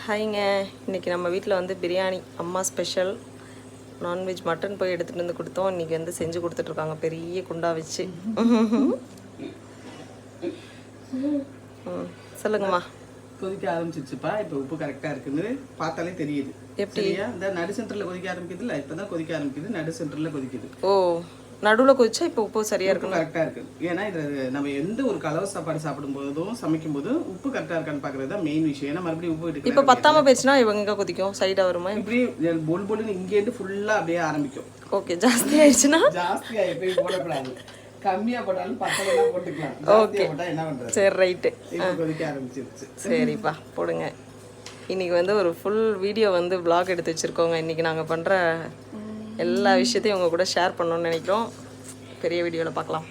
ஹாய்ங்க, இன்றைக்கி நம்ம வீட்டில் வந்து பிரியாணி அம்மா ஸ்பெஷல் நான்வெஜ் மட்டன் போய் எடுத்துகிட்டு வந்து கொடுத்தோம். இன்றைக்கி வந்து செஞ்சு கொடுத்துட்ருக்காங்க பெரிய குண்டா வச்சு. சொல்லுங்கம்மா. கொதிக்க ஆரம்பிச்சிருச்சுப்பா. இப்போ உப்பு கரெக்டாக இருக்குன்னு பார்த்தாலே தெரியுது. எப்படியா இந்த நடு சென்டரில் கொதிக்க ஆரம்பிக்குது இல்லை, இப்போ தான் கொதிக்க ஆரம்பிக்குது, நடு சென்டரில் கொதிக்குது. ஓ, நடுவில் கொதிச்சா இப்போ உப்பு சரியாக இருக்கும். கரெக்டாக இருக்குது. ஏன்னா இதில் நம்ம எந்த ஒரு கலவை சாப்பாடு சாப்பிடும்போதும் சமைக்கும் போதும் உப்பு கரெக்டாக இருக்கான்னு பார்க்குறது தான் மெயின் விஷயம். ஏன்னா மறுபடியும் உப்பு விட்டு இப்போ பத்தாம போயிடுச்சுன்னா இவங்க எங்கே கொதிக்கும், சைடாக வருமா? இப்படி பொல் பொல்லுன்னு இங்கேருந்து ஃபுல்லாக அப்படியே ஆரம்பிக்கும். ஓகே, ஜாஸ்தி ஆயிடுச்சுன்னா ஜாஸ்தியாக எப்பயும் போடக்கூடாது. கம்மியாக போட்டாலும் பத்தலாம் போட்டுக்கலாம். ஓகே, என்ன பண்ணுறது? சரி, ரைட்டு. கொதிக்க ஆரம்பிச்சிருச்சு. சரிப்பா, போடுங்க. இன்றைக்கி வந்து ஒரு ஃபுல் வீடியோ வந்து vlog எடுத்து வச்சுருக்கோங்க. இன்றைக்கி நாங்கள் பண்ணுற எல்லா விஷயத்தையும் உங்கள் கூட ஷேர் பண்ணணும்னு நினைக்கிறோம். பெரிய வீடியோவில் பார்க்கலாம்.